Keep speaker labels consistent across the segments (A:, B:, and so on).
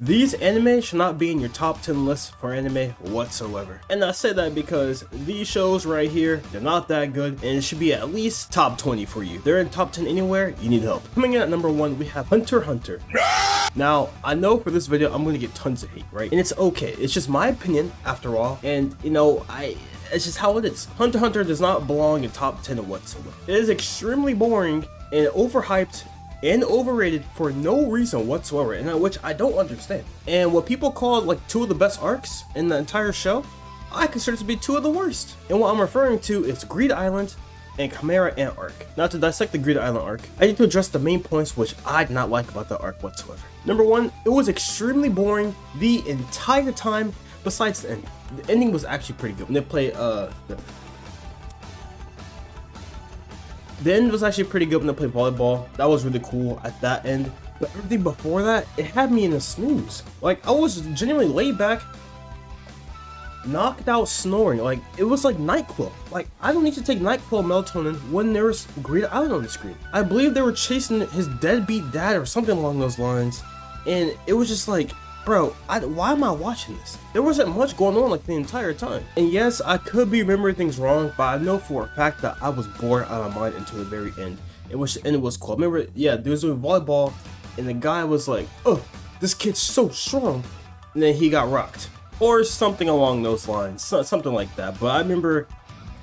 A: These anime should not be in your top 10 list for anime whatsoever. And I say that because these shows right here, they're not that good, and it should be at least top 20 for you. They're in top 10 anywhere, you need help. Coming in at number 1, we have Hunter x Hunter. Now, I know for this video, I'm gonna get tons of hate, right? And it's okay, it's just my opinion after all, and you know, it's just how it is. Hunter x Hunter does not belong in top 10 whatsoever. It is extremely boring and overhyped and overrated for no reason whatsoever, and which I don't understand. And what people call like 2 of the best arcs in the entire show, I consider to be 2 of the worst. And what I'm referring to is Greed Island and Chimera Ant arc. Now, to dissect the Greed Island arc, I need to address the main points which I did not like about the arc whatsoever. Number 1, it was extremely boring the entire time, besides the ending. The ending was actually pretty good. When they play the end was actually pretty good when they played volleyball. That was really cool at that end. But everything before that, it had me in a snooze. Like, I was genuinely laid back, knocked out snoring. Like, it was like NyQuil. Like, I don't need to take NyQuil melatonin when there's Greed Island on the screen. I believe they were chasing his deadbeat dad or something along those lines. And it was just like, bro, why am I watching this? There wasn't much going on like the entire time. And yes, I could be remembering things wrong, but I know for a fact that I was bored out of my mind until the very end. It was cool. Remember, yeah, there was doing volleyball, and the guy was like, oh, this kid's so strong. And then he got rocked. Or something along those lines, something like that. But I remember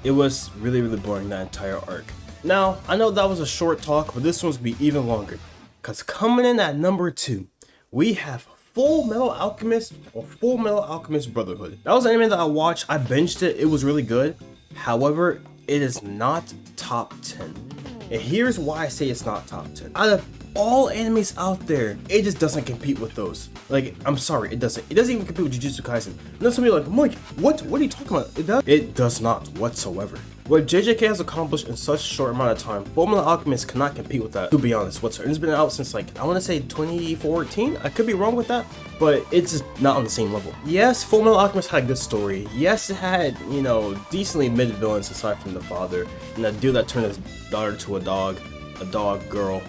A: it was really, really boring, that entire arc. Now, I know that was a short talk, but this one's gonna be even longer. Because coming in at number 2, we have Full Metal Alchemist or Full Metal Alchemist Brotherhood. That was an anime that I watched. I binged it. It was really good. However, it is not top 10. And here's why I say it's not top 10. Out of all animes out there, it just doesn't compete with those. Like, I'm sorry, it doesn't. It doesn't even compete with Jujutsu Kaisen. And then somebody like, Mike, what are you talking about? It does? It does not whatsoever. What JJK has accomplished in such a short amount of time, Fullmetal Alchemist cannot compete with that, to be honest whatsoever. It's been out since, like, I want to say 2014. I could be wrong with that, but it's just not on the same level. Yes, Fullmetal Alchemist had a good story. Yes, it had, you know, decently mid villains aside from the father, and that dude that turned his daughter to a dog girl.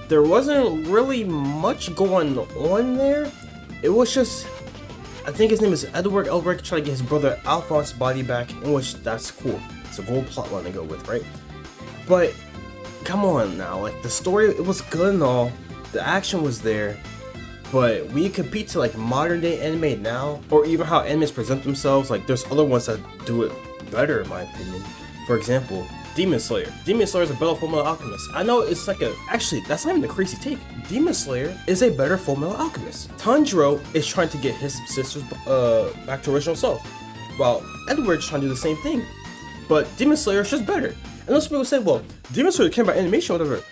A: There wasn't really much going on there. It was just, I think his name is Edward Elric trying to get his brother Alphonse's body back, in which that's cool. It's a cool plot line to go with, right? But come on now, like, the story, it was good and all, the action was there, but when you compete to like modern day anime now, or even how animes present themselves, like there's other ones that do it better in my opinion. For example, Demon Slayer. Demon Slayer is a better Fullmetal Alchemist. I know it's like actually, that's not even a crazy take. Demon Slayer is a better Fullmetal Alchemist. Tanjiro is trying to get his sisters back to original self, while Edward's trying to do the same thing. But Demon Slayer is just better. And those people say, well, Demon Slayer came by animation or whatever.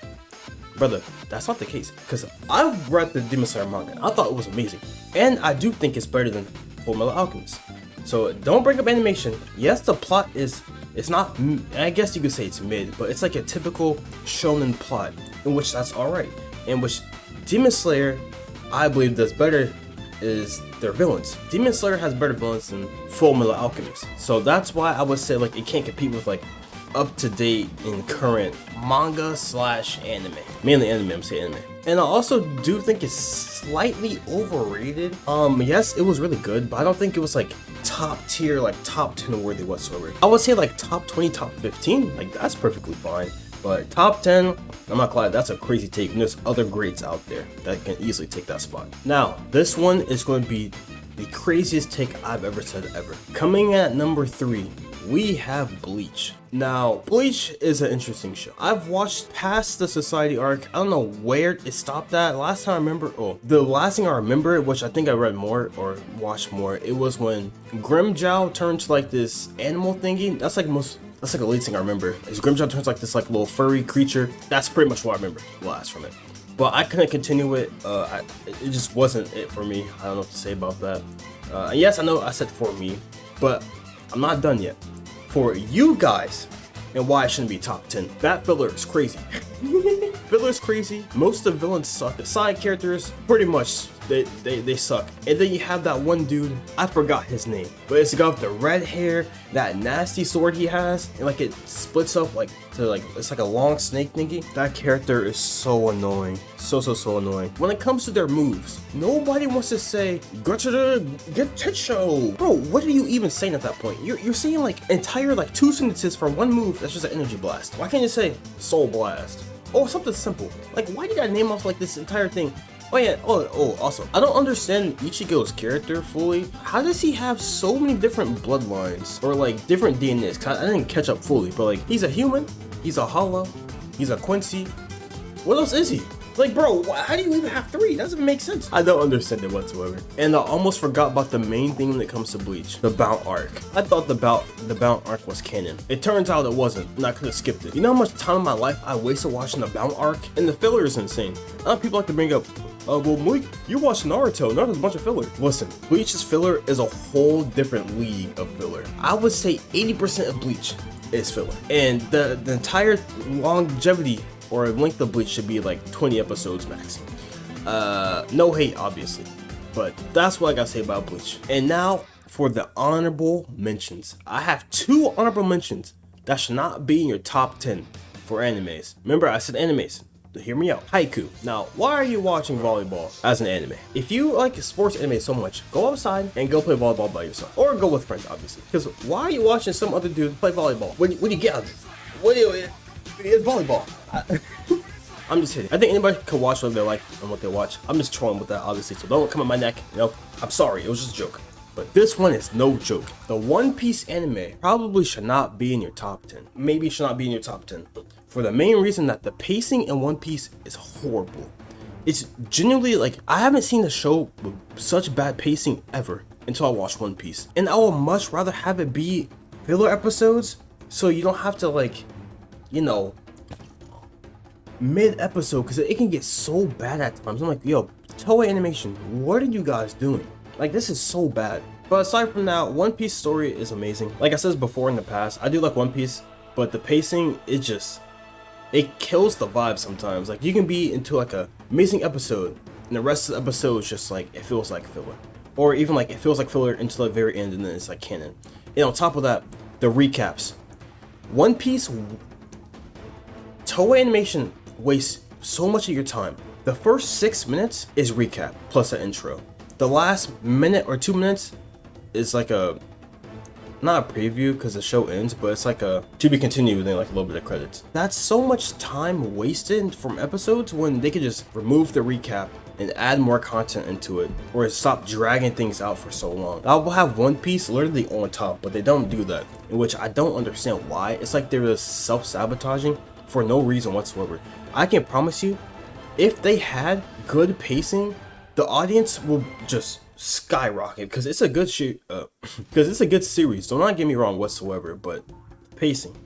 A: Brother, that's not the case. Because I've read the Demon Slayer manga. I thought it was amazing. And I do think it's better than Fullmetal Alchemist. So don't bring up animation. Yes, the plot is, it's not, I guess you could say it's mid, but it's like a typical shonen plot, in which that's alright. In which Demon Slayer, I believe, does better is their villains. Demon Slayer has better villains than Fullmetal Alchemist. So that's why I would say like it can't compete with like up-to-date and current manga / anime. Mainly anime, I'm saying anime. And I also do think it's slightly overrated. Yes, it was really good, but I don't think it was like top tier, like top 10 worthy whatsoever. I would say like top 20, top 15, like that's perfectly fine. But top 10, I'm not glad, that's a crazy take. And there's other greats out there that can easily take that spot. Now, this one is going to be the craziest take I've ever said ever. Coming at number 3, we have Bleach. Now, Bleach is an interesting show. I've watched past the Society arc. I don't know where it stopped at. Last time I remember, the last thing I remember, which I think I read more or watched more, it was when Grimmjow turned to like this animal thingy. That's like the lead thing I remember. Is Grimmjow turns like this like little furry creature. That's pretty much what I remember last from it. But I couldn't continue it. It just wasn't it for me. I don't know what to say about that. Yes, I know I said for me, but I'm not done yet. For you guys, and why it shouldn't be top 10. That filler is crazy. Filler's crazy. Most of the villains suck. The side characters, pretty much, they suck. And then you have that one dude, I forgot his name, but it's the guy with the red hair, that nasty sword he has, and like it splits up like to like, it's like a long snake thingy. That character is so annoying. So annoying. When it comes to their moves, nobody wants to say, get show. Bro, what are you even saying at that point? You're saying like entire like 2 sentences for one move that's just an energy blast. Why can't you say soul blast? Oh, something simple. Like, why do you gotta name off like this entire thing? Oh yeah, also, I don't understand Ichigo's character fully. How does he have so many different bloodlines or like different DNAs? Cause I didn't catch up fully, but like, he's a human, he's a hollow, he's a Quincy. What else is he? Like, bro, how do you even have 3? That doesn't make sense. I don't understand it whatsoever. And I almost forgot about the main thing when it comes to Bleach, the Bout arc. I thought the Bout arc was canon. It turns out it wasn't, and I could have skipped it. You know how much time in my life I wasted watching the Bout arc? And the filler is insane. A lot of people like to bring up, well, Malik, you watch Naruto. Naruto's a bunch of filler. Listen, Bleach's filler is a whole different league of filler. I would say 80% of Bleach is filler. And the entire longevity or length of Bleach should be like 20 episodes max. No hate, obviously, but that's what I gotta say about Bleach. And now for the honorable mentions. I have 2 honorable mentions that should not be in your top 10 for animes. Remember, I said animes. Hear me out. Haiku. Now, why are you watching volleyball as an anime? If you like sports anime so much, go outside and go play volleyball by yourself, or go with friends, obviously. Because why are you watching some other dude play volleyball? What do you get out of it? It's volleyball. I'm just kidding. I think anybody can watch what they like and what they watch. I'm just trolling with that, obviously, so don't come at my neck. You know, I'm sorry, it was just a joke. But this one is no joke. The One Piece anime probably should not be in your top 10. Maybe should not be in your top 10. For the main reason that the pacing in One Piece is horrible. It's genuinely like, I haven't seen a show with such bad pacing ever until I watched One Piece. And I would much rather have it be filler episodes so you don't have to like, you know, mid-episode, because it can get so bad at times. I'm like, yo, Toei Animation, what are you guys doing? Like, this is so bad. But aside from that, One Piece story is amazing. Like I said before in the past, I do like One Piece, but the pacing, it kills the vibe sometimes. Like, you can be into like a amazing episode, and the rest of the episode is just like, it feels like filler. Or even like, it feels like filler until the very end, and then it's like canon. And on top of that, the recaps. One Piece, Toei Animation wastes so much of your time. The first 6 minutes is recap, plus an intro. The last minute or 2 minutes is like not a preview because the show ends, but it's like a to be continued and then like a little bit of credits. That's so much time wasted from episodes when they could just remove the recap and add more content into it, or stop dragging things out for so long. I will have One Piece literally on top, but they don't do that, in which I don't understand why. It's like they're just self-sabotaging for no reason whatsoever. I can promise you, if they had good pacing, the audience will just skyrocket, because it's a good because it's a good series. Do not get me wrong whatsoever, but pacing,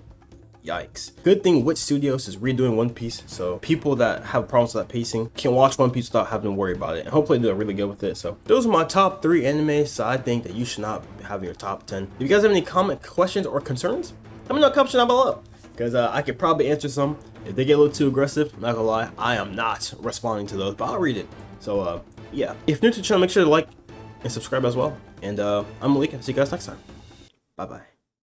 A: yikes. Good thing Wit Studios is redoing One Piece, so people that have problems with that pacing can watch One Piece without having to worry about it, and hopefully they're really good with it. So those are my top 3 animes I think that you should not have in your top 10. If you guys have any comment, questions, or concerns, let me know in the comment down below, because I could probably answer some. If they get a little too aggressive, I'm not gonna lie, I am not responding to those, but I'll read it. So yeah, if you're new to the channel, make sure to like and subscribe as well. And I'm Malik, see you guys next time. Bye bye.